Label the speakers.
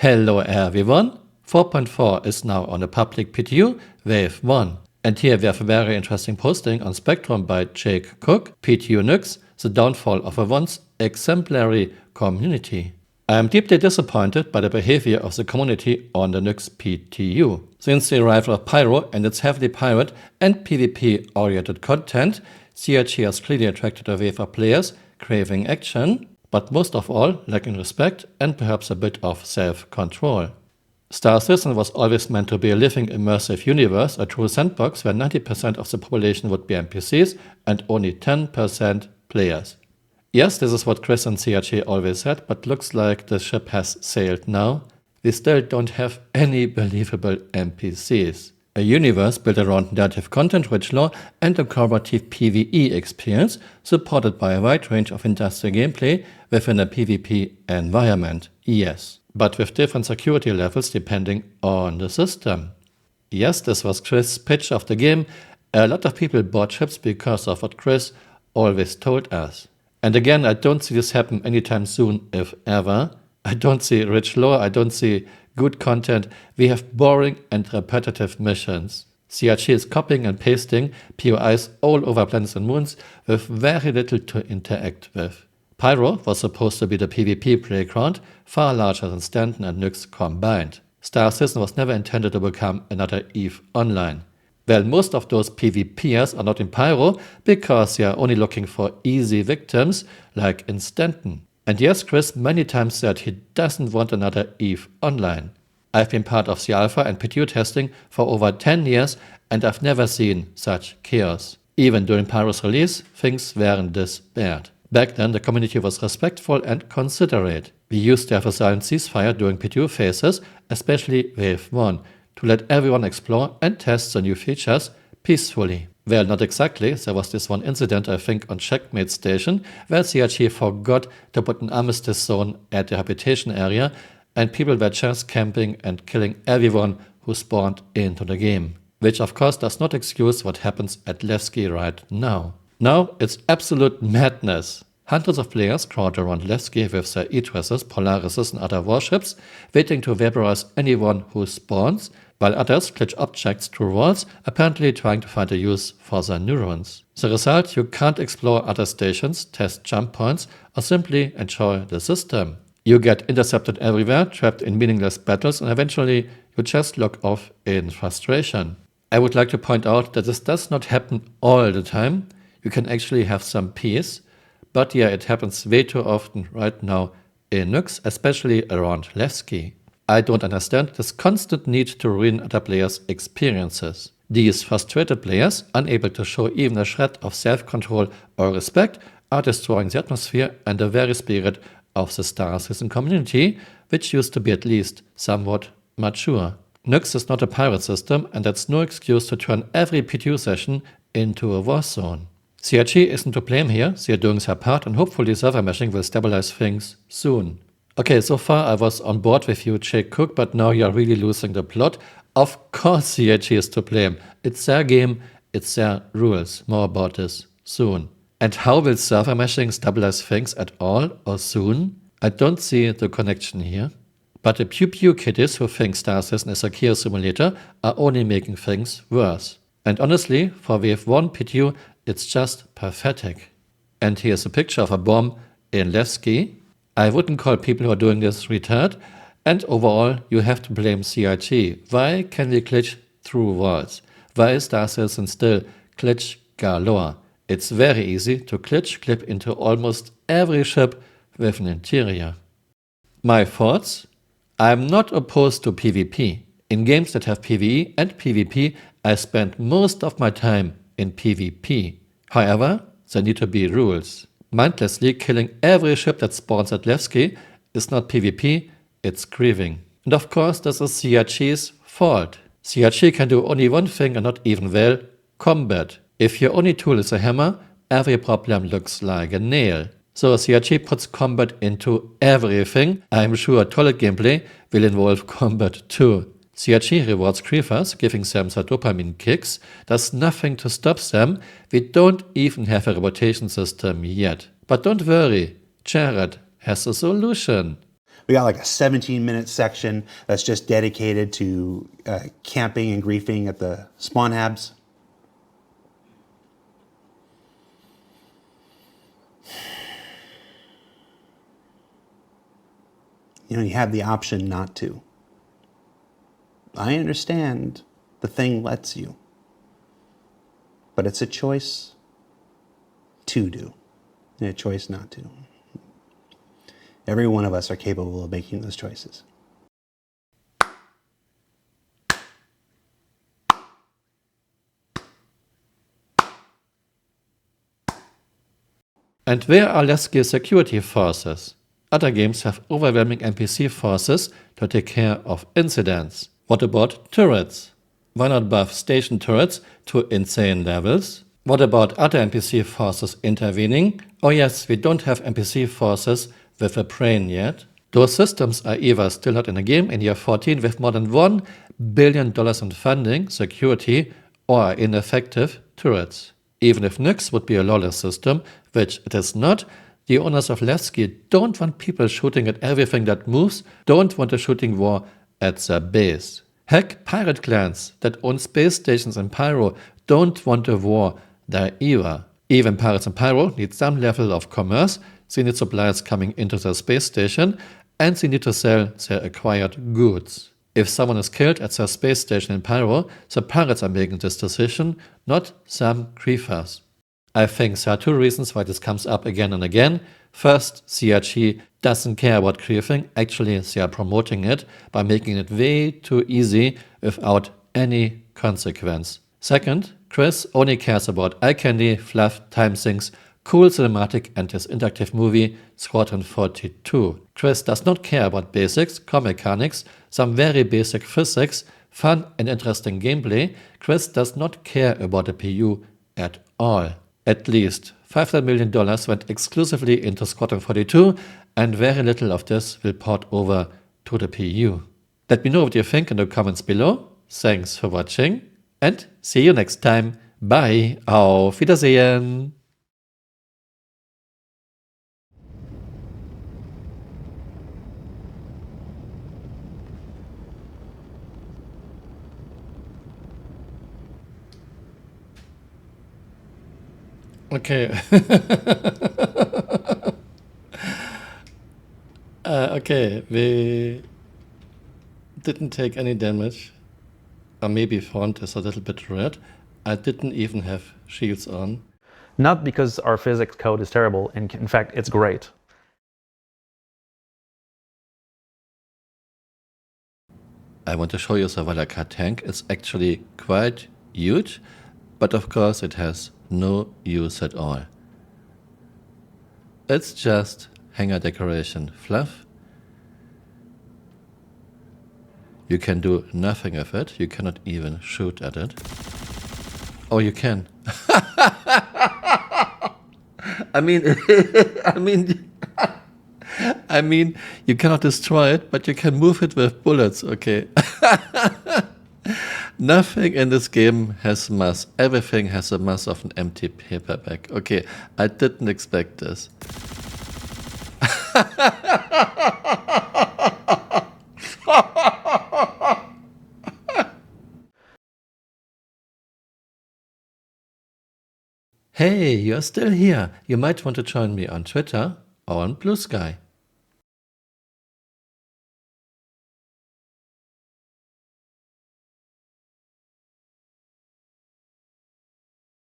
Speaker 1: Hello everyone, 4.4 is now on the public PTU Wave 1. And here we have a very interesting posting on Spectrum by Jake Cook, PTU Nux, the downfall of a once exemplary community. I am deeply disappointed by the behavior of the community on the Nux PTU. Since the arrival of Pyro and its heavily pirate and PvP-oriented content, CRG has clearly attracted a wave of players craving action, but most of all lacking respect and perhaps a bit of self-control. Star Citizen was always meant to be a living immersive universe, a true sandbox where 90% of the population would be NPCs and only 10% players. Yes, this is what Chris and CRG always said, but looks like the ship has sailed now. We still don't have any believable NPCs. A universe built around narrative content, rich lore, and a cooperative PvE experience, supported by a wide range of industrial gameplay within a PvP environment. Yes, but with different security levels depending on the system. Yes, this was Chris' pitch of the game. A lot of people bought ships because of what Chris always told us. And again, I don't see this happen anytime soon, if ever. I don't see rich lore, I don't see good content. We have boring and repetitive missions. CRG is copying and pasting POIs all over planets and moons with very little to interact with. Pyro was supposed to be the PvP playground, far larger than Stanton and Nux combined. Star Citizen was never intended to become another EVE Online. Well, most of those PvPers are not in Pyro because they are only looking for easy victims like in Stanton. And yes, Chris many times said he doesn't want another EVE Online. I've been part of the alpha and PTU testing for over 10 years and I've never seen such chaos. Even during Pyro's release, things weren't this bad. Back then, the community was respectful and considerate. We used to have a silent ceasefire during PTU phases, especially Wave 1, to let everyone explore and test the new features peacefully. Well, not exactly. There was this one incident, I think, on Checkmate Station, where CRG forgot to put an armistice zone at the habitation area, and people were just camping and killing everyone who spawned into the game. Which of course does not excuse what happens at Levski right now. Now it's absolute madness. Hundreds of players crowd around Levski with their E-Tresses, Polarises and other warships, waiting to vaporize anyone who spawns, while others glitch objects through walls, apparently trying to find a use for their neurons. The result, you can't explore other stations, test jump points, or simply enjoy the system. You get intercepted everywhere, trapped in meaningless battles, and eventually you just log off in frustration. I would like to point out that this does not happen all the time. You can actually have some peace, but yeah, it happens way too often right now in Nux, especially around Levski. I don't understand this constant need to ruin other players' experiences. These frustrated players, unable to show even a shred of self-control or respect, are destroying the atmosphere and the very spirit of the Star Citizen community, which used to be at least somewhat mature. Nux is not a pirate system, and that's no excuse to turn every PTU session into a warzone. CRG isn't to blame here, they are doing their part, and hopefully server meshing will stabilize things soon. Okay, so far I was on board with you, Jake Cook, but now you're really losing the plot. Of course CRG is to blame. It's their game, it's their rules. More about this soon. And how will server meshing stabilize things at all or soon? I don't see the connection here. But the pew kiddies who think Star Citizen is a chaos simulator are only making things worse. And honestly, for Wave 1 PTU, it's just pathetic. And here's a picture of a bomb in Levski. I wouldn't call people who are doing this retarded. And overall, you have to blame CRG. Why can we glitch through walls? Why is Star Citizen still glitch galore? It's very easy to clip into almost every ship with an interior. My thoughts? I'm not opposed to PvP. In games that have PvE and PvP, I spend most of my time in PvP. However, there need to be rules. Mindlessly killing every ship that spawns at Levski is not PvP, it's grieving. And of course, this is CRG's fault. CRG can do only one thing and not even well, combat. If your only tool is a hammer, every problem looks like a nail. So CRG puts combat into everything. I'm sure toilet gameplay will involve combat too. CRG rewards griefers, giving them their dopamine kicks. There's nothing to stop them. We don't even have a reputation system yet. But don't worry, Jared has a solution.
Speaker 2: We got like a 17-minute section that's just dedicated to camping and griefing at the spawn habs. You know, you have the option not to. I understand the thing lets you, but it's a choice to do and a choice not to. Every one of us are capable of making those choices.
Speaker 1: And where are Levski's security forces? Other games have overwhelming NPC forces to take care of incidents. What about turrets? Why not buff station turrets to insane levels? What about other NPC forces intervening? Oh yes, we don't have NPC forces with a brain yet. Those systems are either still not in the game in year 14 with more than $1 billion in funding, security, or are ineffective turrets. Even if Nyx would be a lawless system, which it is not, the owners of Levski don't want people shooting at everything that moves, don't want a shooting war at their base. Heck, pirate clans that own space stations in Pyro don't want a war there either. Even pirates in Pyro need some level of commerce, they need supplies coming into their space station, and they need to sell their acquired goods. If someone is killed at their space station in Pyro, the pirates are making this decision, not some griefers. I think there are two reasons why this comes up again and again. First, CRG doesn't care about griefing, actually they are promoting it by making it way too easy without any consequence. Second, Chris only cares about eye candy, fluff, time sinks, cool cinematic and his interactive movie Squadron 42. Chris does not care about basics, core mechanics, some very basic physics, fun and interesting gameplay. Chris does not care about the PU at all. At least $500 million went exclusively into Squadron 42 and very little of this will port over to the PU. Let me know what you think in the comments below. Thanks for watching and see you next time. Bye. Auf Wiedersehen. Okay. Okay, we didn't take any damage. Or maybe font is a little bit red. I didn't even have shields on.
Speaker 3: Not because our physics code is terrible, in fact, it's great.
Speaker 1: I want to show you the Valaka tank. It's actually quite huge, but of course it has no use at all. It's just hanger decoration fluff. You can do nothing with it. You cannot even shoot at it. Oh, you can. I mean, you cannot destroy it, but you can move it with bullets, okay? Nothing in this game has mass. Everything has the mass of an empty paper bag. Okay, I didn't expect this. Hey, you're still here. You might want to join me on Twitter or on Blue Sky.